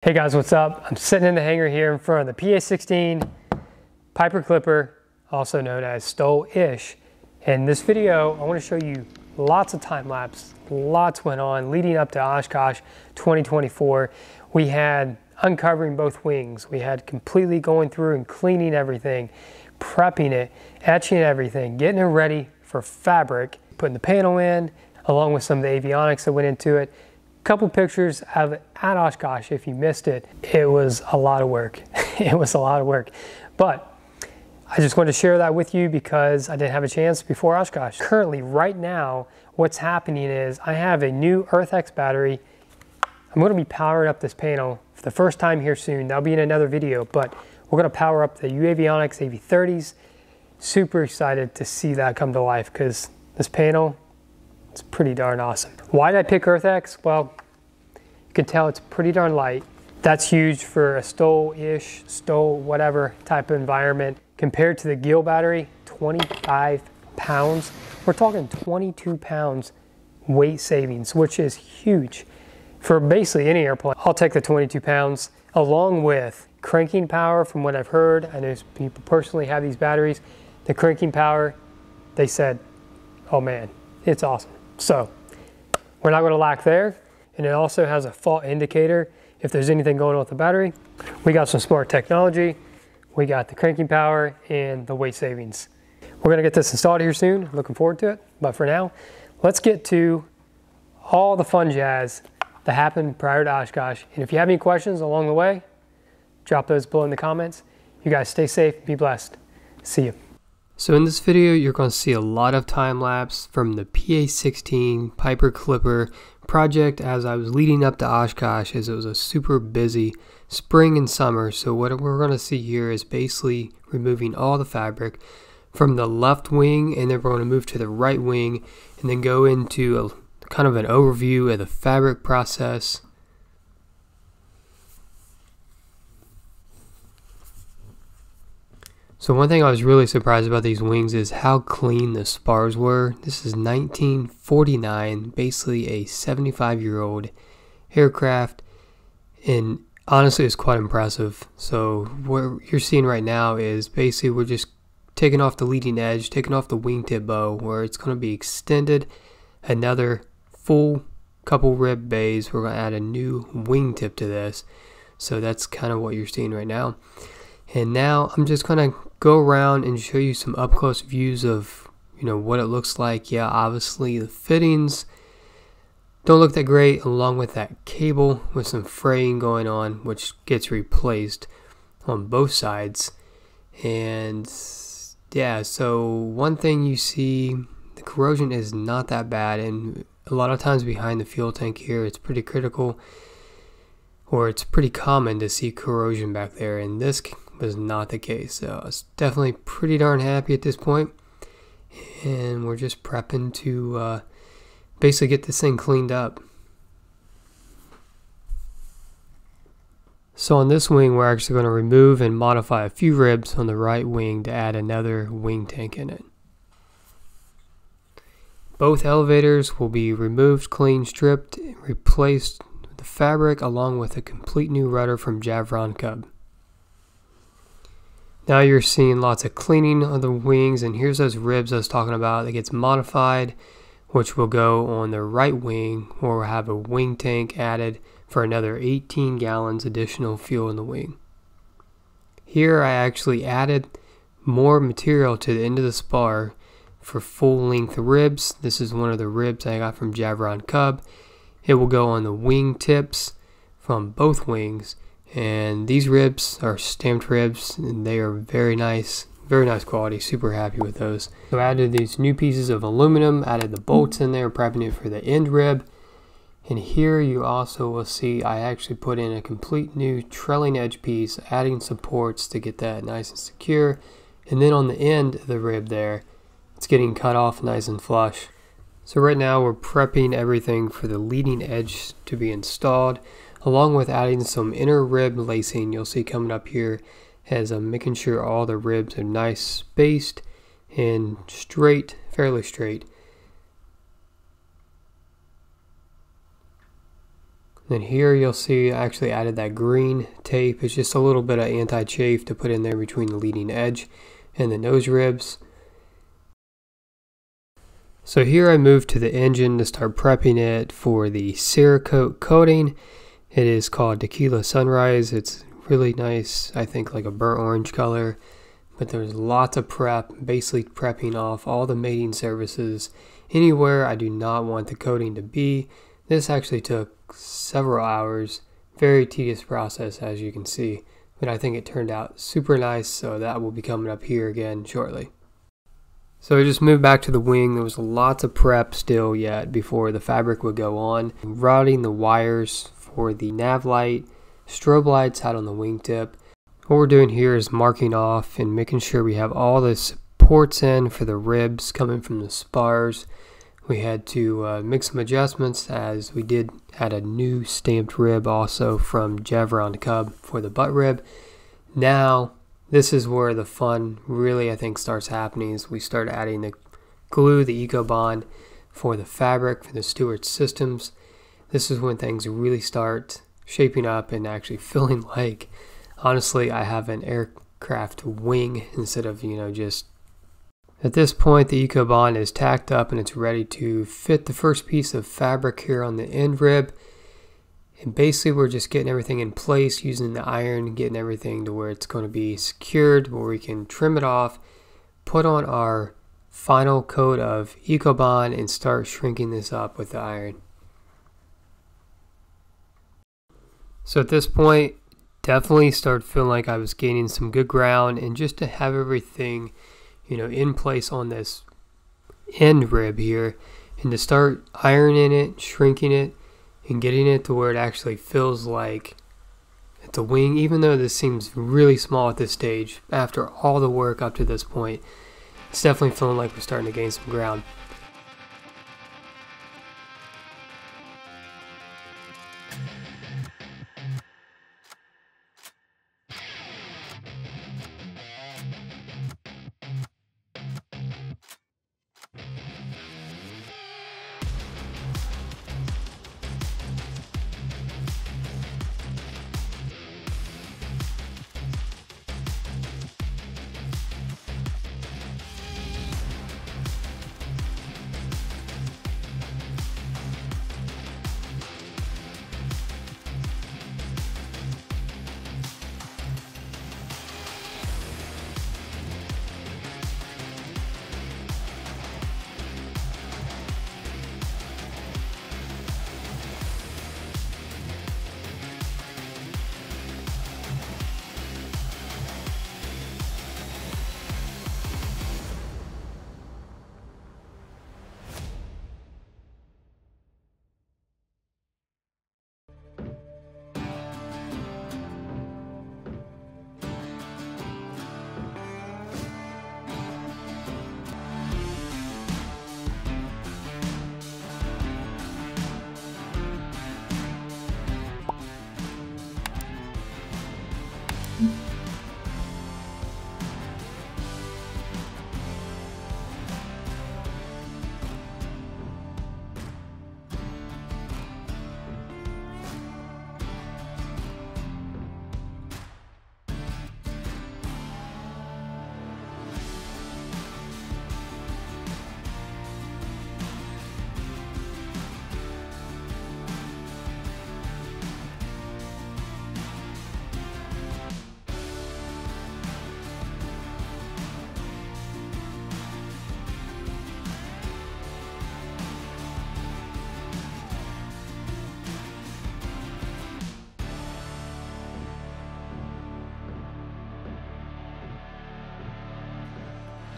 Hey guys, what's up? I'm sitting in the hangar here in front of the PA-16 Piper Clipper, also known as STOL-ish. In this video, I want to show you lots of time lapse. Lots went on leading up to Oshkosh 2024. We had uncovering both wings. We had completely going through and cleaning everything, prepping it, etching everything, getting it ready for fabric, putting the panel in, along with some of the avionics that went into it. Couple pictures of it at Oshkosh. If you missed it, it was a lot of work. It was a lot of work. But I just wanted to share that with you because I didn't have a chance before Oshkosh. Currently, right now, what's happening is I have a new EarthX battery. I'm going to be powering up this panel for the first time here soon. That'll be in another video, but we're going to power up the UAvionics AV30s. Super excited to see that come to life because this panel, it's pretty darn awesome. Why did I pick EarthX? Well, you can tell it's pretty darn light. That's huge for a STOL-ish, STOL whatever type of environment. Compared to the Gill battery, 25 pounds. We're talking 22 pounds weight savings, which is huge for basically any airplane. I'll take the 22 pounds along with cranking power. From what I've heard, I know people personally have these batteries. The cranking power, they said, oh man, it's awesome. So we're not going to lack there. And it also has a fault indicator if there's anything going on with the battery. We got some smart technology. We got the cranking power and the weight savings. We're going to get this installed here soon. Looking forward to it. But for now, let's get to all the fun jazz that happened prior to Oshkosh. And if you have any questions along the way, drop those below in the comments. You guys stay safe, be blessed. See you. So in this video, you're going to see a lot of time lapse from the PA-16 Piper Clipper project as I was leading up to Oshkosh, as it was a super busy spring and summer. So what we're going to see here is basically removing all the fabric from the left wing, and then we're going to move to the right wing and then go into a kind of an overview of the fabric process. So one thing I was really surprised about these wings is how clean the spars were. This is 1949, basically a 75-year-old aircraft, and honestly it's quite impressive. So what you're seeing right now is basically we're just taking off the leading edge, taking off the wingtip bow where it's going to be extended, another full couple rib bays. We're going to add a new wingtip to this. So that's kind of what you're seeing right now. And now I'm just going to go around and show you some up close views of, what it looks like. Yeah, obviously the fittings don't look that great, along with that cable with some fraying going on, which gets replaced on both sides. And yeah, so one thing you see, the corrosion is not that bad, and a lot of times behind the fuel tank here, it's pretty critical, or it's pretty common to see corrosion back there, and this was not the case. So I was definitely pretty darn happy at this point, and we're just prepping to basically get this thing cleaned up. So on this wing, we're actually going to remove and modify a few ribs on the right wing to add another wing tank in it. Both elevators will be removed, cleaned, stripped, and replaced with the fabric along with a complete new rudder from Javron Cub. Now you're seeing lots of cleaning of the wings, and here's those ribs I was talking about that gets modified, which will go on the right wing, where we'll have a wing tank added for another 18 gallons additional fuel in the wing. Here I actually added more material to the end of the spar for full length ribs. This is one of the ribs I got from Javron Cub. It will go on the wing tips from both wings. And these ribs are stamped ribs, and they are very nice quality. Super happy with those. So I added these new pieces of aluminum, added the bolts in there, prepping it for the end rib. And here you also will see I actually put in a complete new trailing edge piece, adding supports to get that nice and secure. And then on the end of the rib there, it's getting cut off nice and flush. So right now we're prepping everything for the leading edge to be installed, along with adding some inner rib lacing. You'll see coming up here as I'm making sure all the ribs are nice spaced and straight, fairly straight. Then here you'll see I actually added that green tape. It's just a little bit of anti-chafe to put in there between the leading edge and the nose ribs. So here I moved to the engine to start prepping it for the Cerakote coating. It is called Tequila Sunrise. It's really nice, I think like a burnt orange color. But there's lots of prep, basically prepping off all the mating surfaces anywhere I do not want the coating to be. This actually took several hours, very tedious process as you can see, but I think it turned out super nice, so that will be coming up here again shortly. So I just moved back to the wing. There was lots of prep still yet before the fabric would go on. Routing the wires for the nav light, strobe lights out on the wingtip. What we're doing here is marking off and making sure we have all the supports in for the ribs coming from the spars. We had to make some adjustments as we did add a new stamped rib also from Jevron Cub for the butt rib. Now this is where the fun really I think starts happening, is we start adding the glue, the EcoBond for the fabric for the Stewart systems. This is when things really start shaping up and actually feeling like, honestly, I have an aircraft wing instead of, just. At this point, the EcoBond is tacked up and it's ready to fit the first piece of fabric here on the end rib. And basically we're just getting everything in place using the iron, getting everything to where it's going to be secured, where we can trim it off, put on our final coat of EcoBond and start shrinking this up with the iron. So at this point, definitely started feeling like I was gaining some good ground, and just to have everything in place on this end rib here, and to start ironing it, shrinking it, and getting it to where it actually feels like it's a wing, even though this seems really small at this stage. After all the work up to this point, it's definitely feeling like we're starting to gain some ground.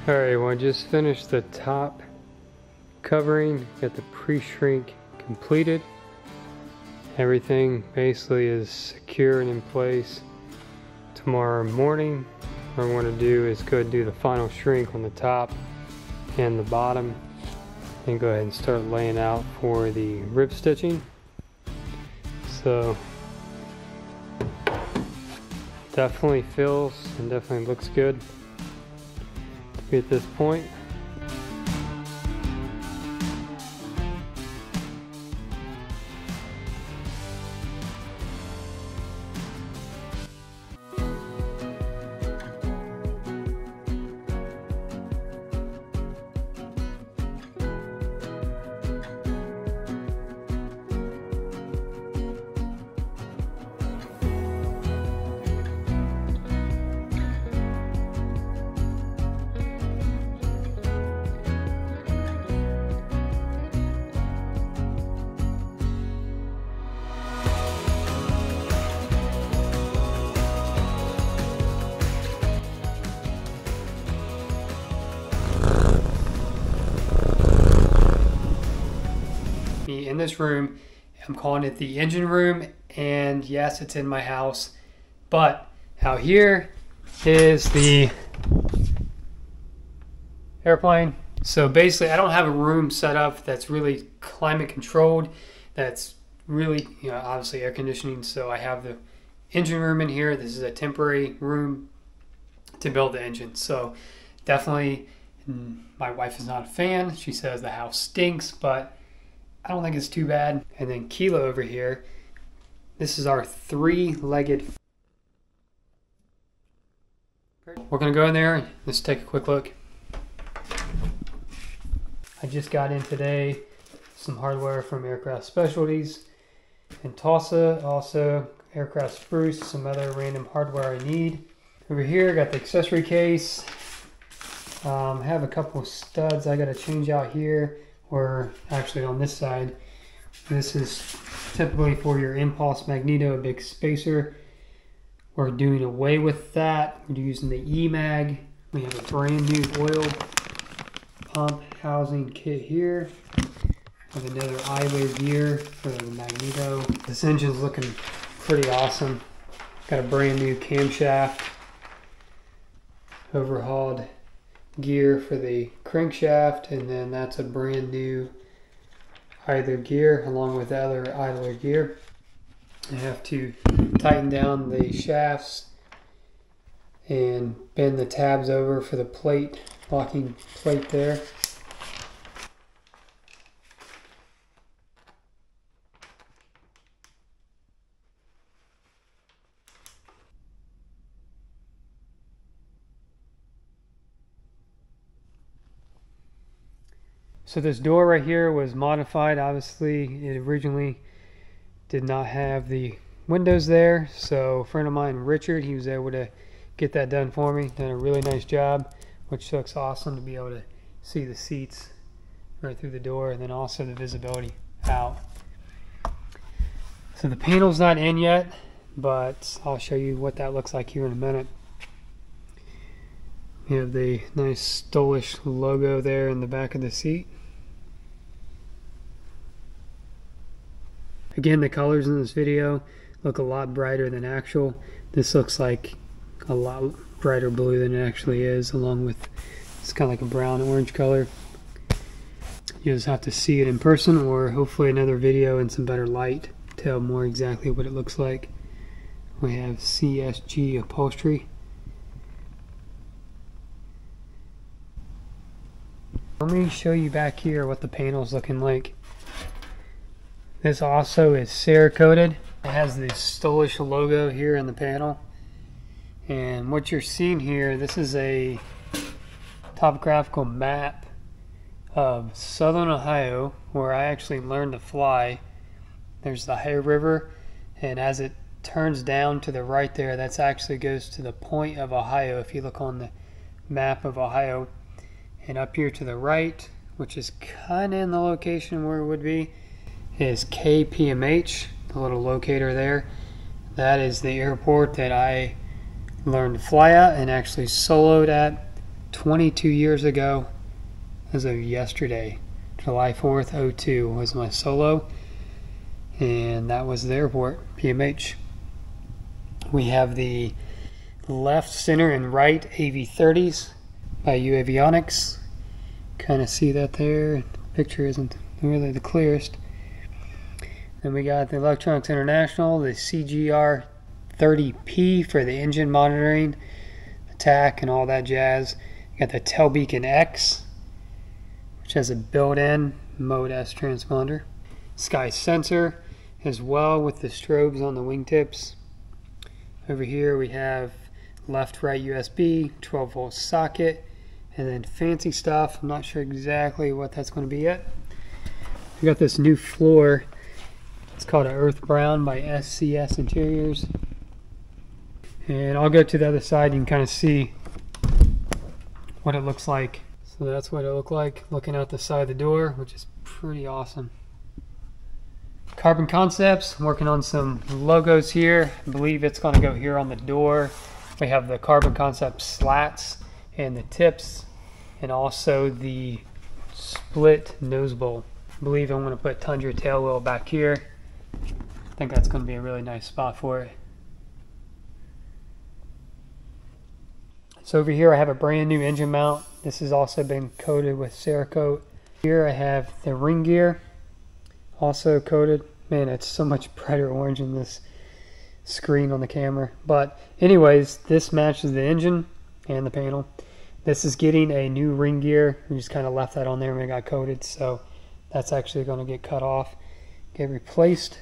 Alright, well I just finished the top covering, got the pre-shrink completed. Everything basically is secure and in place. Tomorrow morning, what I want to do is go ahead and do the final shrink on the top and the bottom, and go ahead and start laying out for the rib stitching. So definitely feels and definitely looks good at this point. this room. I'm calling it the engine room, and yes, it's in my house. But out here is the airplane. So basically, I don't have a room set up that's really climate controlled, that's really, obviously air conditioning. So I have the engine room in here. This is a temporary room to build the engine. So definitely, my wife is not a fan. She says the house stinks, but I don't think it's too bad. And then Kilo over here, this is our three-legged. We're gonna go in there. Let's take a quick look. I just got in today some hardware from Aircraft Specialties in Tulsa, also Aircraft Spruce, some other random hardware I need. Over here, I got the accessory case. I have a couple of studs I gotta change out here, or actually on this side. This is typically for your impulse magneto, a big spacer. We're doing away with that. We're using the E-mag. We have a brand new oil pump housing kit here with another eyeway gear for the magneto. This engine's looking pretty awesome. Got a brand new camshaft, overhauled gear for the crankshaft, and then that's a brand new idler gear along with the other idler gear. I have to tighten down the shafts and bend the tabs over for the plate, locking plate there. So this door right here was modified. Obviously, it originally did not have the windows there. So a friend of mine, Richard, he was able to get that done for me. Done a really nice job, which looks awesome to be able to see the seats right through the door, and then also the visibility out. So the panel's not in yet, but I'll show you what that looks like here in a minute. We have the nice STOL-ish logo there in the back of the seat. Again, the colors in this video look a lot brighter than actual. This looks like a lot brighter blue than it actually is, along with it's kind of like a brown orange color. You just have to see it in person, or hopefully another video in some better light to tell more exactly what it looks like. We have CSG upholstery. Let me show you back here what the panel's looking like. This also is Cerakoted. It has the STOL-ish logo here in the panel. And what you're seeing here, this is a topographical map of southern Ohio, where I actually learned to fly. There's the Ohio River, and as it turns down to the right there, that actually goes to the point of Ohio if you look on the map of Ohio. And up here to the right, which is kind of in the location where it would be, is KPMH, the little locator there. That is the airport that I learned to fly at and actually soloed at 22 years ago as of yesterday. July 4th, 02 was my solo, and that was the airport, PMH. We have the left, center, and right AV-30s by U Avionics. Kind of see that there. The picture isn't really the clearest. Then we got the Electronics International, the CGR 30P for the engine monitoring, attack, and all that jazz. You got the Telbeacon X, which has a built-in Mode S transponder. Sky sensor as well with the strobes on the wingtips. Over here we have left-right USB, 12-volt socket, and then fancy stuff. I'm not sure exactly what that's going to be yet. We got this new floor. It's called an Earth Brown by SCS Interiors. And I'll go to the other side. You can kind of see what it looks like. So that's what it looked like looking out the side of the door, which is pretty awesome. Carbon Concepts, I'm working on some logos here. I believe it's going to go here on the door. We have the Carbon Concept slats and the tips, and also the split nose bowl. I believe I'm going to put Tundra tail wheel back here. I think that's going to be a really nice spot for it. So over here I have a brand new engine mount. This has also been coated with Cerakote. Here I have the ring gear, also coated. Man, it's so much brighter orange in this screen on the camera. But anyways, this matches the engine and the panel. This is getting a new ring gear. We just kind of left that on there when it got coated, so that's actually going to get cut off, get replaced.